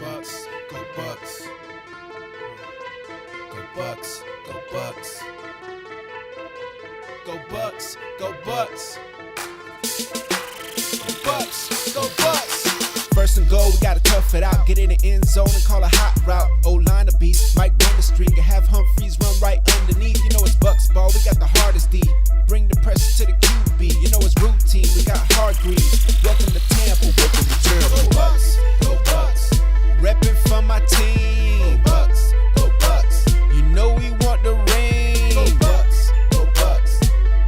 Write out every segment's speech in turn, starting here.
Bucks, go Bucks. Go Bucks, go Bucks. Go Bucks, go Bucks. Go Bucks, go Bucks. First and goal, we gotta tough it out. Get in the end zone and call a hot route. O-line a beast, Mike run the street. Can have Humphreys run right underneath. You know it's Bucks ball, we got the hardest D. Bring the pressure to the QB. You know it's routine, we got hard grease. Welcome to Tampa, welcome to Tampa. Go Bucks, go Bucks. Reppin' for my team. Go Bucks, go Bucks. You know we want the ring. Go Bucks, go Bucks.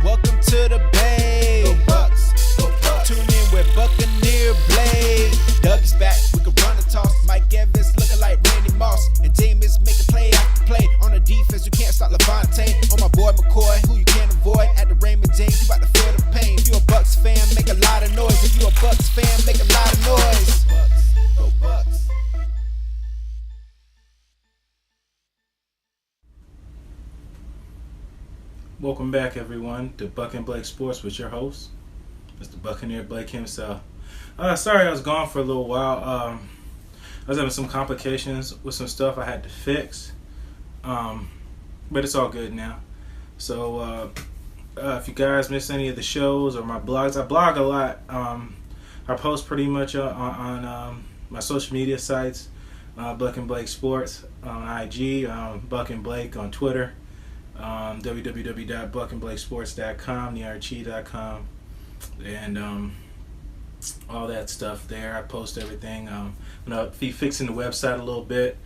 Welcome to the Bay. Go Bucks, go Bucks. Tune in with Buccaneer Blade. Doug's back, we can run the toss. Mike Evans looking like Randy Moss. And Jameis making play after play. On the defense, you can't stop Levante. On my boy McCoy, who you can't avoid. At the Raymond James, you about to feel the pain. If you a Bucks fan, make a lot of noise. If you a Bucks fan, make a lot of noise. Bucks, go Bucks. Welcome back, everyone, to Buck and Blake Sports with your host, Mr. Buccaneer Blake himself. Sorry I was gone for a little while. I was having some complications with some stuff I had to fix, but it's all good now. So if you guys miss any of the shows or my blogs, I blog a lot. I post pretty much on my social media sites, Buck and Blake Sports on IG, Buck and Blake on Twitter. www.bucnblakesports.com, thearchie.com, and all that stuff there. I post everything. I'm going to be fixing the website a little bit,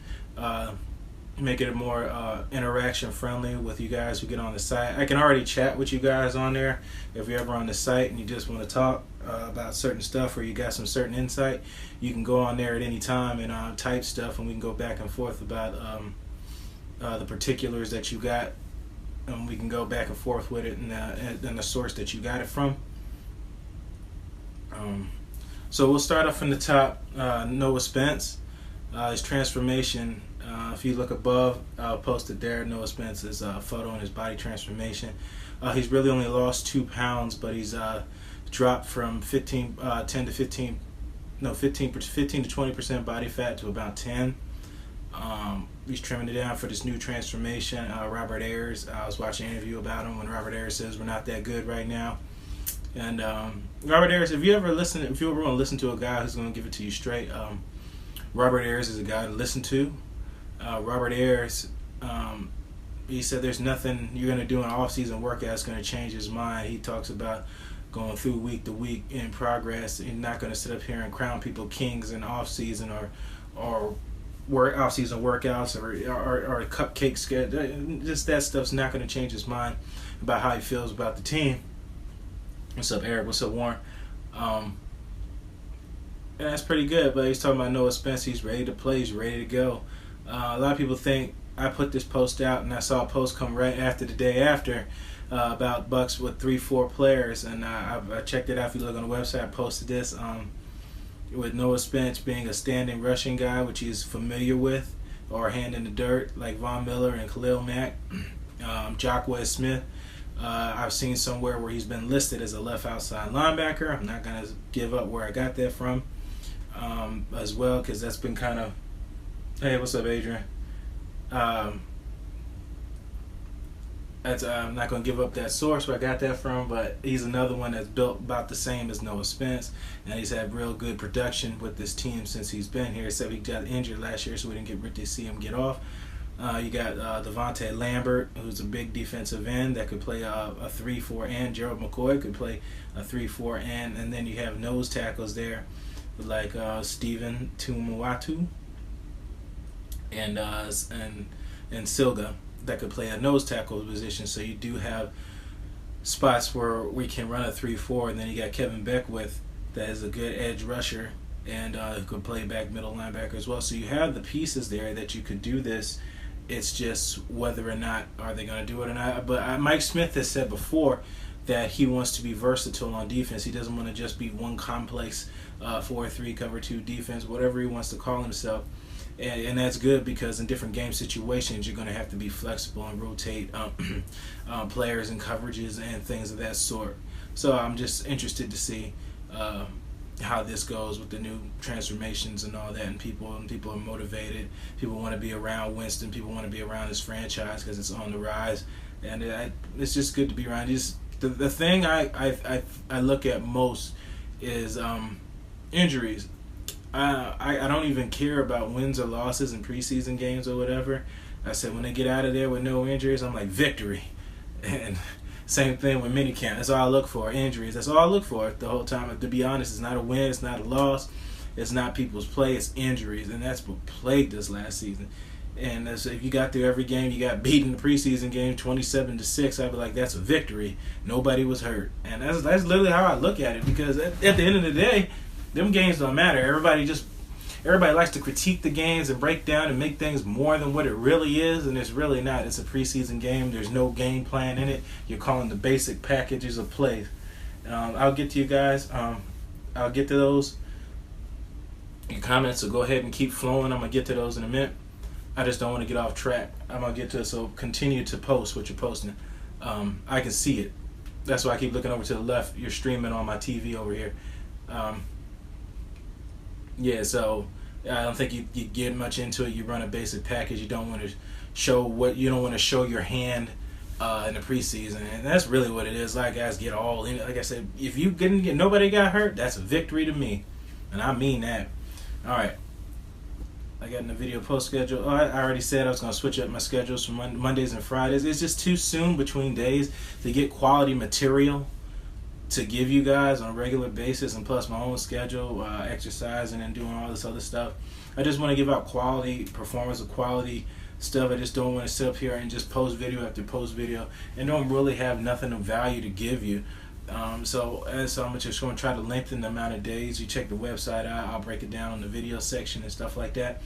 make it more interaction friendly with you guys who get on the site. I can already chat with you guys on there. If you're ever on the site and you just want to talk about certain stuff or you got some certain insight, you can go on there at any time and type stuff, and we can go back and forth about the particulars that you got. We can go back and forth with it and the source that you got it from. So we'll start off from the top. Noah Spence, his transformation. If you look above, I'll post it there. Noah Spence's photo and his body transformation. He's really only lost 2 pounds, but he's dropped from 15 to 20% body fat to about 10. He's trimming it down for this new transformation. Robert Ayers, I was watching an interview about him when Robert Ayers says we're not that good right now. And Robert Ayers, if you ever want to listen to a guy who's going to give it to you straight, Robert Ayers is a guy to listen to. Robert Ayers, he said there's nothing you're going to do in an off-season workout that's going to change his mind. He talks about going through week to week in progress. He's not going to sit up here and crown people kings in off-season or off-season workouts or a cupcake schedule. Just that stuff's not going to change his mind about how he feels about the team. What's up, Eric? What's up, Warren? And that's pretty good. But he's talking about Noah Spence. He's ready to play. He's ready to go. A lot of people think I put this post out and I saw a post come right after the day after about Bucks with 3-4 players, and I checked it out. If you look on the website, I posted this. With Noah Spence being a standing rushing guy, which he's familiar with, or hand in the dirt, like Von Miller and Khalil Mack. Jacquez Smith, I've seen somewhere where he's been listed as a left outside linebacker. I'm not going to give up where I got that from as well, because that's been kind of, hey, what's up, Adrian? I'm not going to give up that source where I got that from, but he's another one that's built about the same as Noah Spence, and he's had real good production with this team since he's been here, except he got injured last year, so we didn't get to see him get off. You got Devontae Lambert, who's a big defensive end that could play a 3-4 and Gerald McCoy could play a 3-4 and then you have nose tackles there like Steven Tumawatu and Silga that could play a nose tackle position. So you do have spots where we can run a 3-4, and then you got Kevin Beckwith that is a good edge rusher and who could play back middle linebacker as well. So you have the pieces there that you could do this. It's just whether or not are they going to do it or not. But Mike Smith has said before that he wants to be versatile on defense. He doesn't want to just be one complex 4-3 cover 2 defense, whatever he wants to call himself. And that's good, because in different game situations you're going to have to be flexible and rotate players and coverages and things of that sort. So I'm just interested to see how this goes with the new transformations and all that, and people are motivated. People want to be around Winston. People want to be around this franchise because it's on the rise, and it's just good to be around. The thing I look at most is injuries. I don't even care about wins or losses in preseason games or whatever. I said when they get out of there with no injuries, I'm like victory. And same thing with minicamp. That's all I look for, injuries. That's all I look for the whole time. To be honest, it's not a win, it's not a loss, it's not people's play, it's injuries. And that's what plagued us last season. And so if you got through every game, you got beat in the preseason game 27-6, I'd be like, that's a victory. Nobody was hurt. And that's literally how I look at it, because at the end of the day, them games don't matter. Everybody likes to critique the games and break down and make things more than what it really is, and it's really not. It's a preseason game. There's no game plan in it. You're calling the basic packages of plays. I'll get to you guys. I'll get to those. Your comments, so go ahead and keep flowing. I'm going to get to those in a minute. I just don't want to get off track. I'm going to get to it, so continue to post what you're posting. I can see it. That's why I keep looking over to the left. You're streaming on my TV over here. Yeah, so I don't think you get much into it. You run a basic package. You don't want to show your hand in the preseason, and that's really what it is. Like, guys get all in it. Like I said, if you didn't get nobody got hurt, that's a victory to me, and I mean that. All right, I got in the video post schedule. Oh, I already said I was going to switch up my schedules from Mondays and Fridays. It's just too soon between days to get quality material to give you guys on a regular basis, and plus my own schedule, exercising and doing all this other stuff. I just want to give out quality performance of quality stuff. I just don't want to sit up here and just post video after post video and don't really have nothing of value to give you. So I'm just going to try to lengthen the amount of days. You check the website out, I'll break it down in the video section and stuff like that.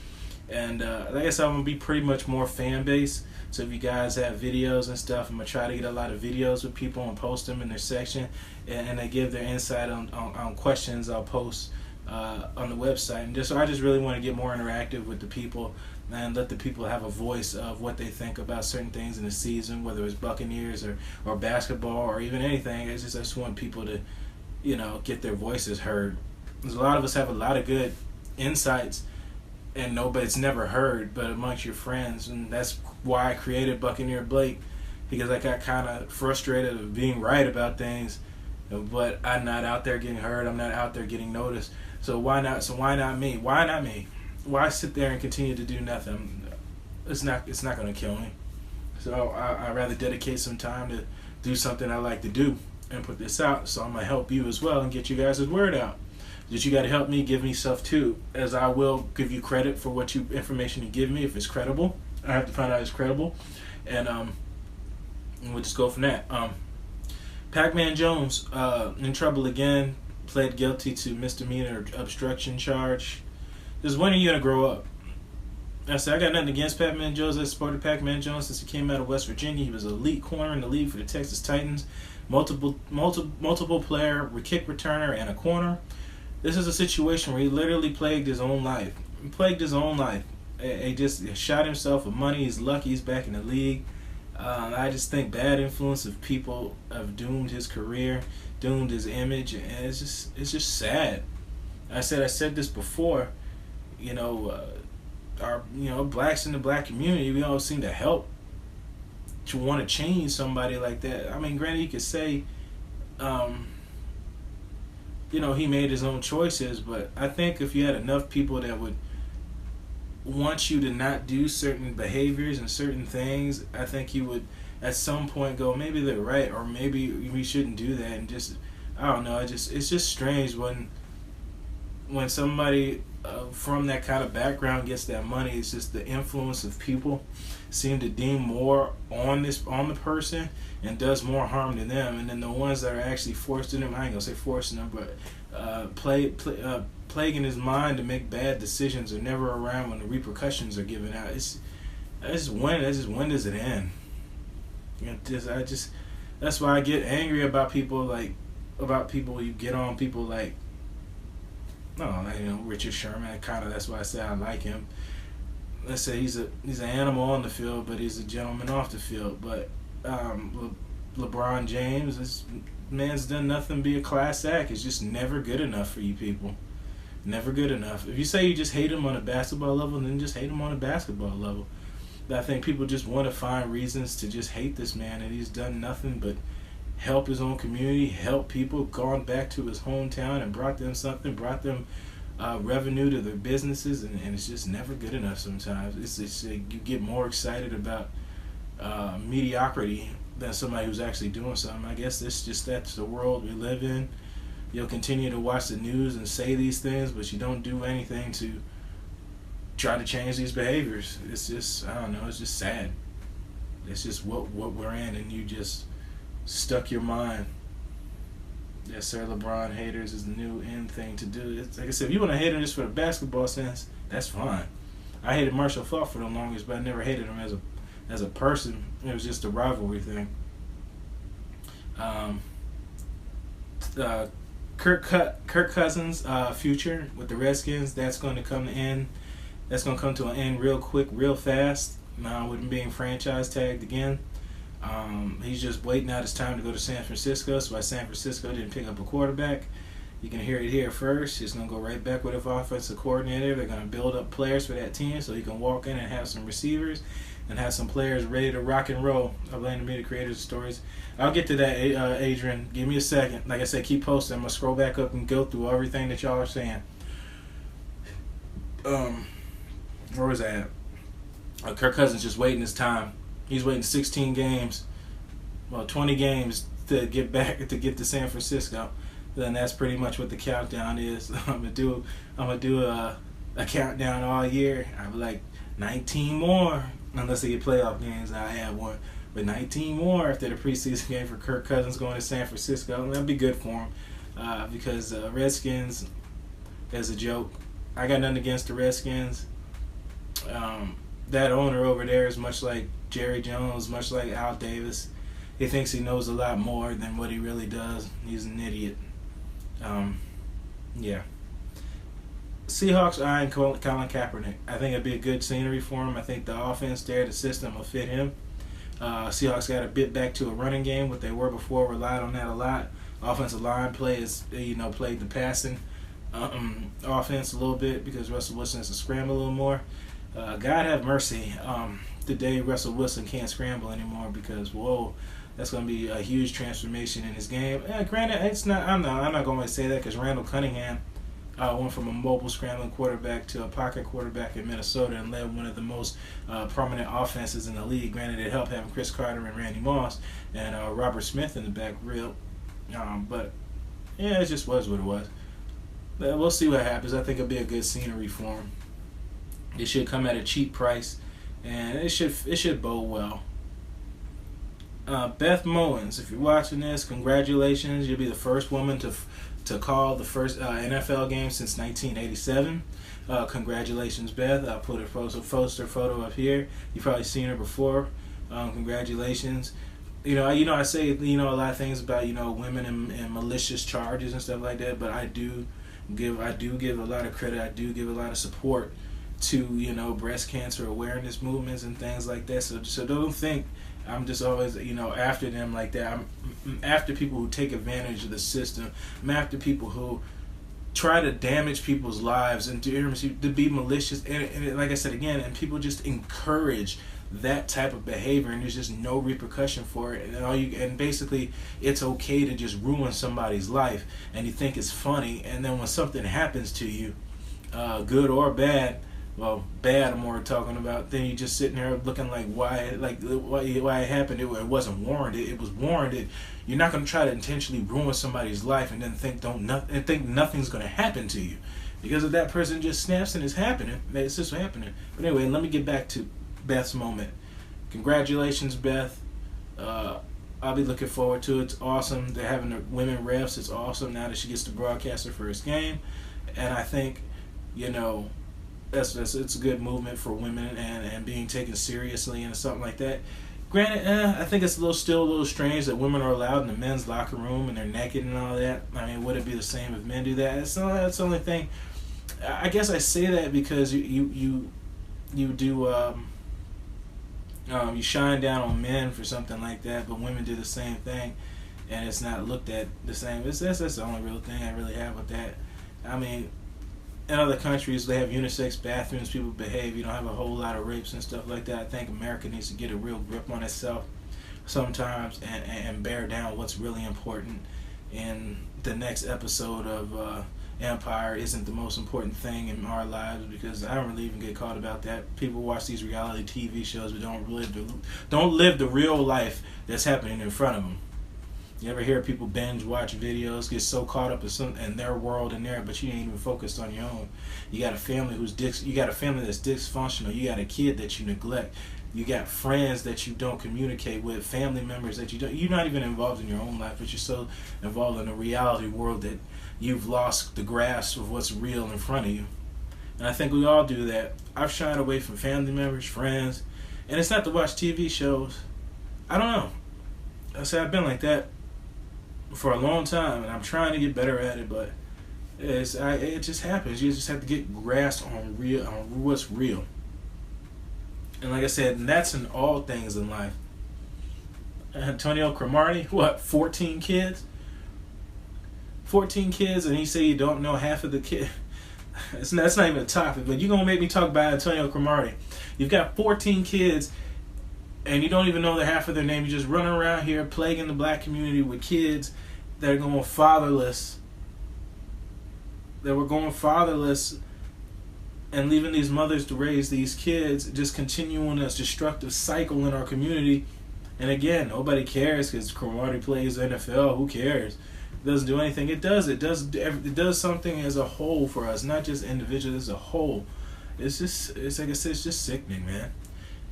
And like I said, I'm going to be pretty much more fan-based. So if you guys have videos and stuff, I'm going to try to get a lot of videos with people and post them in their section. And they give their insight on questions I'll post on the website. And I just really want to get more interactive with the people and let the people have a voice of what they think about certain things in the season, whether it's Buccaneers or basketball or even anything. I just want people to, get their voices heard. Because a lot of us have a lot of good insights, and nobody's never heard but amongst your friends. And that's why I created Buccaneer Blake, because I got kind of frustrated of being right about things, but I'm not out there getting heard. I'm not out there getting noticed. So why not me? Why not me? Why sit there and continue to do nothing? It's not going to kill me. So I'd rather dedicate some time to do something I like to do and put this out. So I'm going to help you as well and get you guys' word out. That you got to help me, give me stuff too, as I will give you credit for what information you give me if it's credible. I have to find out it's credible, and we'll just go from that. Pacman Jones in trouble again, pled guilty to misdemeanor obstruction charge. Just when are you gonna grow up? I said I got nothing against Pacman Jones. I supported Pacman Jones since he came out of West Virginia. He was an elite corner in the league for the Texas Titans, multiple player, kick returner, and a corner. This is a situation where he literally plagued his own life. He just shot himself with money. He's lucky he's back in the league. I just think bad influence of people have doomed his career, doomed his image, and it's just sad. I said this before. Our blacks in the black community, we all seem to help to want to change somebody like that. I mean, granted, you could say, he made his own choices, but I think if you had enough people that would want you to not do certain behaviors and certain things, I think you would at some point go, maybe they're right, or maybe we shouldn't do that. And just, I don't know, it's just strange when somebody from that kind of background gets that money. It's just the influence of people seem to deem more on the person and does more harm to them, and then the ones that are actually forcing them, I ain't gonna say forcing them, but plaguing his mind to make bad decisions are never around when the repercussions are given out. When does it end? That's why I get angry about people you get on people like, Richard Sherman. That's why I say I like him. Let's say he's an animal on the field, but he's a gentleman off the field. But LeBron James is man's done nothing but be a class act. It's just never good enough for you people. Never good enough. If you say you just hate him on a basketball level, then just hate him on a basketball level. But I think people just want to find reasons to just hate this man, and he's done nothing but help his own community, help people, gone back to his hometown and brought them something, brought them revenue to their businesses, and it's just never good enough sometimes. It's you get more excited about mediocrity than somebody who's actually doing something. I guess that's the world we live in. You'll continue to watch the news and say these things, but you don't do anything to try to change these behaviors. It's just, I don't know, it's just sad. It's just what we're in, and you just stuck your mind. Yes, sir, LeBron haters is the new in thing to do. It's, like I said, if you want to hate him just for the basketball sense, that's fine. I hated Marshall Falk for the longest, but I never hated him as a person. It was just a rivalry thing. Kirk Cousins' future with the Redskins, that's going to come to end. That's going to come to an end real quick, real fast. With him being franchise tagged again. He's just waiting out his time to go to San Francisco. So why San Francisco didn't pick up a quarterback. You can hear it here first. He's going to go right back with an offensive coordinator. They're going to build up players for that team so he can walk in and have some receivers and have some players ready to rock and roll. I blame the media creators of stories. I'll get to that, Adrian. Give me a second. Like I said, keep posting. I'm going to scroll back up and go through everything that y'all are saying. Where was that? Kirk Cousins just waiting his time. He's waiting 16 games, 20 games to get back to get to San Francisco. Then that's pretty much what the countdown is. I'm gonna do a countdown all year. I'm like 19 more, unless they get playoff games. I have one, but 19 more after the preseason game for Kirk Cousins going to San Francisco. That'd be good for him because Redskins is a joke. I got nothing against the Redskins. That owner over there is much like Jerry Jones, much like Al Davis. He thinks he knows a lot more than what he really does. He's an idiot. Yeah. Seahawks eyeing Colin Kaepernick. I think it'd be a good scenery for him. I think the offense there, the system will fit him. Seahawks got a bit back to a running game, what they were before, relied on that a lot. Offensive line play is, played the passing offense a little bit because Russell Wilson has to scramble a little more. God have mercy. The day Russell Wilson can't scramble anymore because that's going to be a huge transformation in his game. Granted, it's not. I'm not going to say that because Randall Cunningham went from a mobile scrambling quarterback to a pocket quarterback in Minnesota and led one of the most prominent offenses in the league. Granted, it helped having Chris Carter and Randy Moss and Robert Smith in the back real. But yeah, it just was what it was. We'll see what happens. I think it'll be a good scenery for him. It should come at a cheap price, and it should bode well. Beth Mowing, if you're watching this, congratulations. You'll be the first woman to call the first NFL game since 1987. Congratulations, Beth. I'll put a poster photo up here. You've probably seen her before. Congratulations. I say a lot of things about women and malicious charges and stuff like that, but I do give a lot of credit. I do give a lot of support to breast cancer awareness movements and things like that. So don't think I'm just always after them like that. I'm after people who take advantage of the system. I'm after people who try to damage people's lives and to be malicious. And like I said again, and people just encourage that type of behavior, and there's just no repercussion for it. And basically, it's okay to just ruin somebody's life, and you think it's funny. And then when something happens to you, good or bad. Well, bad I'm more talking about. Then you just sitting there looking why it happened. It wasn't warranted. It was warranted. You're not going to try to intentionally ruin somebody's life and then think nothing's going to happen to you, because if that person just snaps and it's happening, it's just happening. But anyway, let me get back to Beth's moment. Congratulations, Beth. I'll be looking forward to it. It's awesome. They're having the women refs. It's awesome now that she gets to broadcast her first game, and I think it's a good movement for women and being taken seriously and something like that. Granted, I think it's still a little strange that women are allowed in the men's locker room and they're naked and all that. I mean, would it be the same if men do that? That's the only thing. I guess I say that because you shine down on men for something like that, but women do the same thing. and it's not looked at the same. That's the only real thing I really have with that. I mean, in other countries, they have unisex bathrooms, people behave, you don't have a whole lot of rapes and stuff like that. I think America needs to get a real grip on itself sometimes and bear down what's really important. And the next episode of Empire isn't the most important thing in our lives, because I don't really even get caught about that. People watch these reality TV shows but don't live the real life that's happening in front of them. You ever hear people binge watch videos, get so caught up in their world and there, but you ain't even focused on your own. You got a family that's dysfunctional. You got a kid that you neglect. You got friends that you don't communicate with, family members that you're not even involved in your own life, but you're so involved in a reality world that you've lost the grasp of what's real in front of you. And I think we all do that. I've shied away from family members, friends, and it's not to watch TV shows. I don't know. I say I've been like that for a long time, and I'm trying to get better at it, but it just happens. You just have to get grasp on what's real. And like I said, that's in all things in life. Antonio Cromartie, 14 kids? 14 kids, and you say you don't know half of the kids. That's not even a topic, but you're going to make me talk about Antonio Cromartie. You've got 14 kids, and you don't even know the half of their name. You're just running around here plaguing the black community with kids that are going fatherless. That were going fatherless and leaving these mothers to raise these kids, just continuing this destructive cycle in our community. And again, nobody cares because Cromartie plays NFL. Who cares? It doesn't do anything. It does something as a whole for us, not just individuals, as a whole. It's like I said, it's just sickening, man.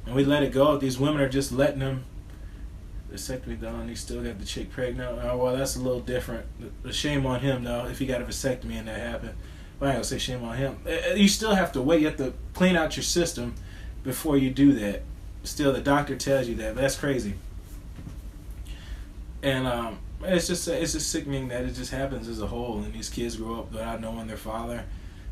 And we let it go. These women are just letting them. The vasectomy done, he still got the chick pregnant. Oh, well, that's a little different. Shame on him, though, if he got a vasectomy and that happened. But I ain't gonna say shame on him. You still have to wait. You have to clean out your system before you do that. Still, the doctor tells you that, but that's crazy. And it's just sickening that it just happens as a whole, and these kids grow up without knowing their father,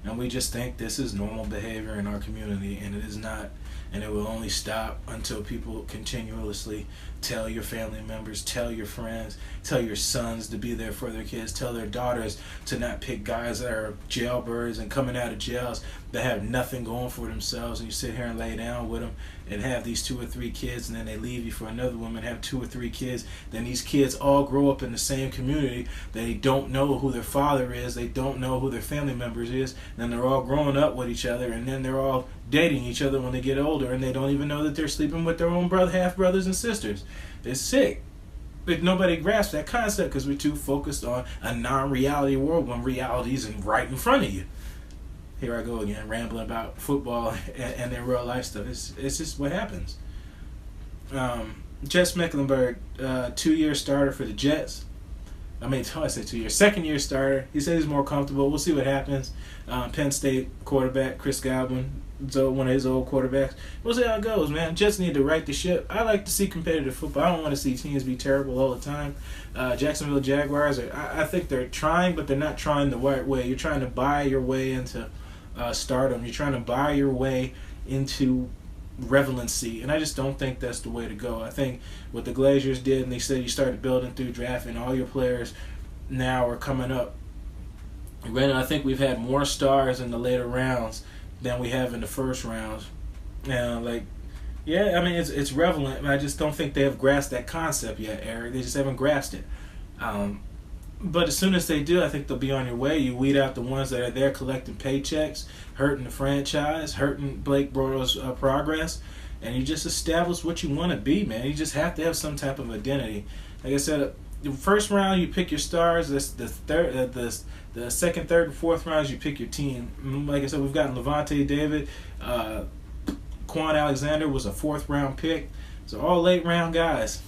and we just think this is normal behavior in our community, and it is not. And it will only stop until people continuously tell your family members, tell your friends, tell your sons to be there for their kids, tell their daughters to not pick guys that are jailbirds and coming out of jails that have nothing going for themselves, and you sit here and lay down with them and have these 2 or 3 kids, and then they leave you for another woman, have 2 or 3 kids. Then these kids all grow up in the same community. They don't know who their father is. They don't know who their family members is. Then they're all growing up with each other, and then they're all dating each other when they get older, and they don't even know that they're sleeping with their own half brothers and sisters. It's sick. But nobody grasps that concept because we're too focused on a non-reality world when reality is right in front of you. Here I go again, rambling about football and their real life stuff. It's just what happens. Jess Mecklenburg, 2-year starter for the Jets. I say 2 years. 2nd-year starter. He said he's more comfortable. We'll see what happens. Penn State quarterback Chris Godwin, one of his old quarterbacks. We'll see how it goes, man. Jets need to right the ship. I like to see competitive football. I don't want to see teams be terrible all the time. Jacksonville Jaguars, I think they're trying, but they're not trying the right way. You're trying to buy your way into stardom. You're trying to buy your way into relevancy, and I just don't think that's the way to go. I think what the Glazers did, and they said you started building through draft, and all your players now are coming up. Granted, I think we've had more stars in the later rounds than we have in the first rounds. It's relevant. I just don't think they have grasped that concept yet, Eric. They just haven't grasped it. But as soon as they do, I think they'll be on your way. You weed out the ones that are there collecting paychecks, hurting the franchise, hurting Blake Bortles' progress, and you just establish what you want to be, man. You just have to have some type of identity. Like I said, the first round you pick your stars. The second, third, and fourth rounds you pick your team. Like I said, we've gotten Levante David, Quan Alexander was a 4th-round pick. So all late-round guys.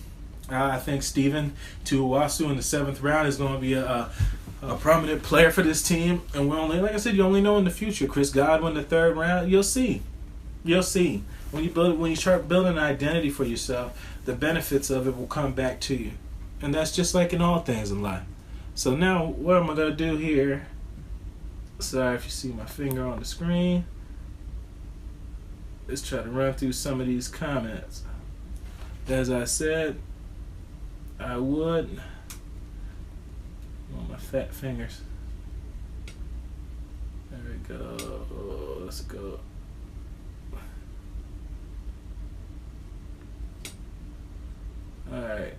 I think Steven Tuiwasu in the 7th round is going to be a prominent player for this team. And like I said, you only know in the future. Chris Godwin in the 3rd round, you'll see. When you start building an identity for yourself, the benefits of it will come back to you. And that's just like in all things in life. So now, what am I going to do here? Sorry if you see my finger on the screen. Let's try to run through some of these comments. As I said, I would. On my fat fingers. There we go. Let's go. Alright.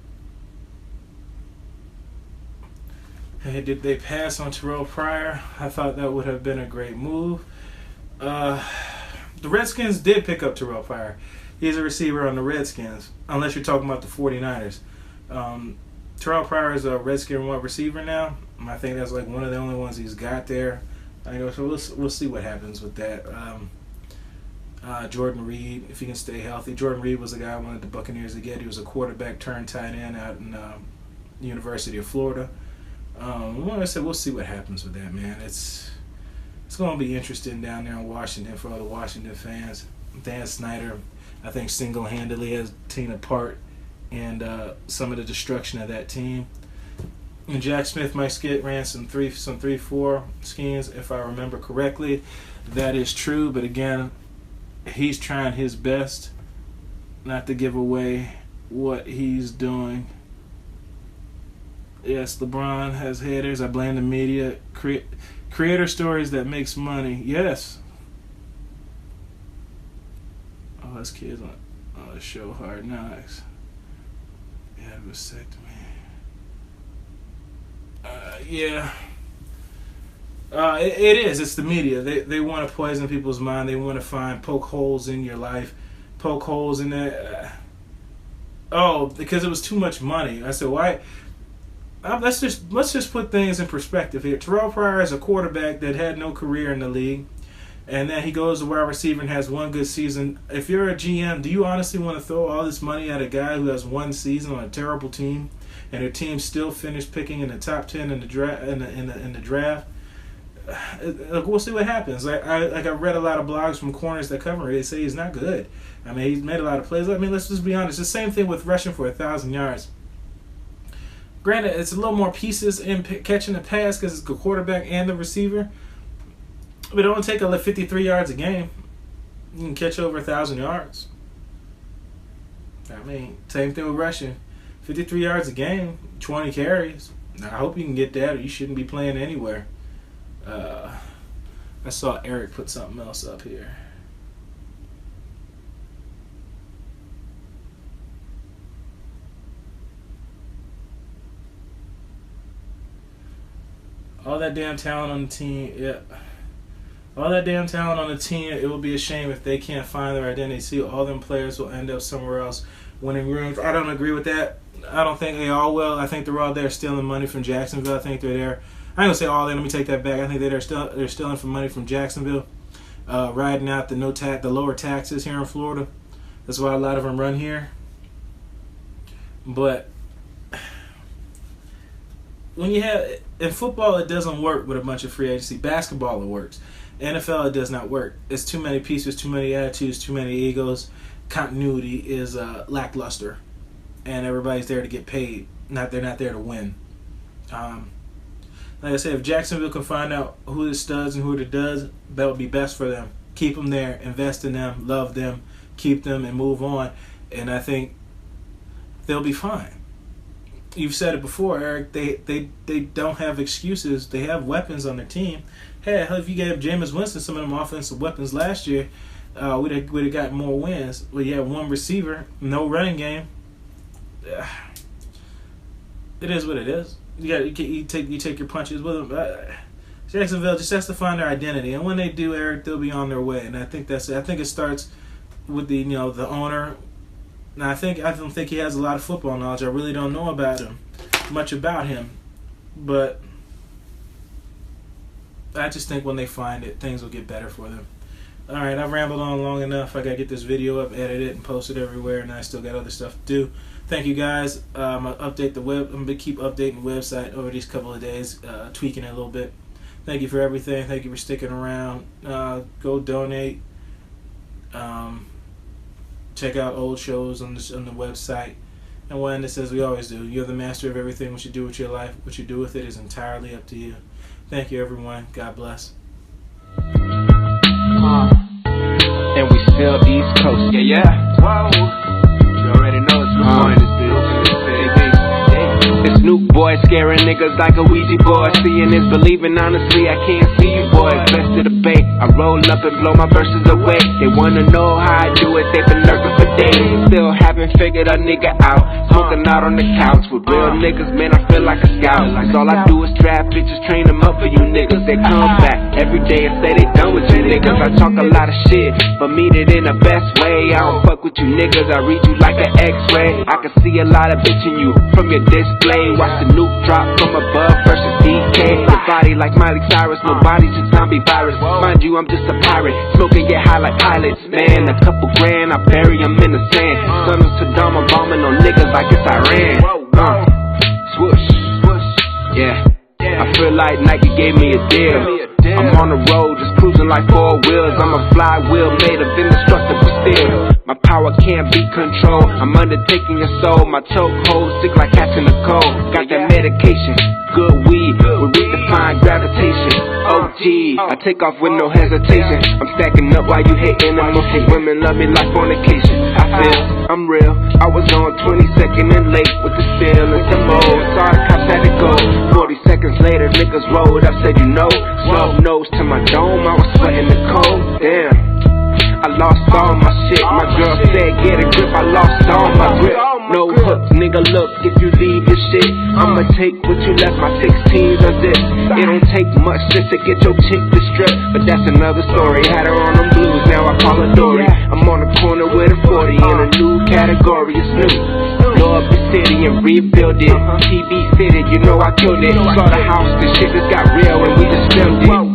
Hey, did they pass on Terrell Pryor? I thought that would have been a great move. The Redskins did pick up Terrell Pryor. He's a receiver on the Redskins, unless you're talking about the 49ers. Terrell Pryor is a Redskin wide receiver now. I think that's like one of the only ones he's got there. I know, so we'll see what happens with that. Jordan Reed, if he can stay healthy. Jordan Reed was the guy I wanted the Buccaneers to get. He was a quarterback turned tight end out in University of Florida. Like I said, we'll see what happens with that, man. It's going to be interesting down there in Washington for all the Washington fans. Dan Snyder, I think, single-handedly has taken a part in some of the destruction of that team. And Jack Smith might ran some 3-4 schemes, if I remember correctly. That is true, but again, he's trying his best not to give away what he's doing. Yes, LeBron has haters. I blame the media. Creator stories that makes money. Yes. Oh, this kid's on the show Hard Knocks. Yeah, vasectomy. Yeah. It is. It's the media. They want to poison people's mind. They want to poke holes in your life, poke holes in that. Because it was too much money. I said, why? Let's just put things in perspective here. Terrell Pryor is a quarterback that had no career in the league, and then he goes to wide receiver and has one good season. If you're a GM, do you honestly want to throw all this money at a guy who has one season on a terrible team, and their team still finished picking in the top 10 in the draft? In the draft, we'll see what happens. I read a lot of blogs from corners that cover it. They say he's not good. I mean, he's made a lot of plays. I mean, let's just be honest. The same thing with rushing for 1,000 yards. Granted, it's a little more pieces in catching the pass because it's the quarterback and the receiver. But it don't take 53 yards a game. You can catch over 1,000 yards. I mean, same thing with rushing. 53 yards a game, 20 carries. Now, I hope you can get that, or you shouldn't be playing anywhere. I saw Eric put something else up here. All that damn talent on the team, yeah. All that damn talent on the team, it will be a shame if they can't find their identity. See, all them players will end up somewhere else winning rooms. I don't agree with that. I don't think they all will. I think they're all there stealing money from Jacksonville. I think they're there. I ain't gonna say all there. Let me take that back. I think they're stealing from money from Jacksonville, riding out the lower taxes here in Florida. That's why a lot of them run here. But when you have in football, it doesn't work with a bunch of free agency. Basketball, it works. NFL, it does not work. It's too many pieces, too many attitudes, too many egos. Continuity is lackluster, and everybody's there to get paid. They're not there to win. Like I said, if Jacksonville can find out who the studs and who the duds, that would be best for them. Keep them there, invest in them, love them, keep them, and move on. And I think they'll be fine. You've said it before, Eric. They don't have excuses. They have weapons on their team. Hey, if you gave Jameis Winston some of them offensive weapons last year, we'd have got more wins. But you have one receiver, no running game. It is what it is. You take your punches with them. Jacksonville just has to find their identity, and when they do, Eric, they'll be on their way. And I think that's it. I think it starts with the owner. Now I don't think he has a lot of football knowledge. I really don't know much about him, but I just think when they find it, things will get better for them. All right, I've rambled on long enough. I gotta get this video up, edit it, and post it everywhere, and I still got other stuff to do. Thank you guys. I'm gonna update the web. I'm gonna keep updating the website over these couple of days, tweaking it a little bit. Thank you for everything. Thank you for sticking around. Go donate. Check out old shows on the website. And one that says we always do. You're the master of everything. What you do with your life, what you do with it is entirely up to you. Thank you, everyone. God bless. And we still East Coast. Yeah. Whoa. You already know it's Good Morning. It's Snoop Boy. Scaring niggas like a Ouija board. Seeing is believing, honestly, I can't see you boys. Best to the bank, I roll up and blow my verses away. They wanna know how I do it, they been lurking for days. Still haven't figured a nigga out. Smoking out on the couch with real niggas, man, I feel like a scout. Cause all I do is trap bitches, train them up for you niggas. They come back every day and say they done with you niggas. I talk a lot of shit, but mean it in the best way. I don't fuck with you niggas, I read you like an x-ray. I can see a lot of bitch in you from your display. Watch the nuke drop from above versus DK. Your body like Miley Cyrus, nobody's a zombie virus. Mind you, I'm just a pirate, smoking get high like pilots. Man, a couple grand, I bury them in the sand. Son of Saddam, I'm bombing on niggas like it's Iran. Swoosh, yeah. I feel like Nike gave me a deal. I'm on the road, just cruising like 4 wheels. I'm a flywheel made of indestructible steel. My power can't be controlled. I'm undertaking your soul. My chokehold sick like catching a cold. Got that medication, good weed will redefine gravitation. OG, I take off with no hesitation. I'm stacking up while you hating. And most women love me like fornication. I feel I'm real. I was on 22nd and late with the spill and some more. Saw the cops had to go. 40 seconds later, niggas rolled up, said you know. Snub nose to my dome, I was sweating the cold. Damn, I lost all my shit. My girl said get a grip, I lost all my grip. No hooks, nigga, look, if you leave your shit, I'ma take what you left, my 16s or this. It don't take much just to get your chick to strip, but that's another story. Had her on them blues, now I call her Dory. I'm on the corner with a 40 in a new category, it's new. Blow up the city and rebuild it. TV fitted, you know I killed it. Saw the house, the shit just got real and we just filmed it.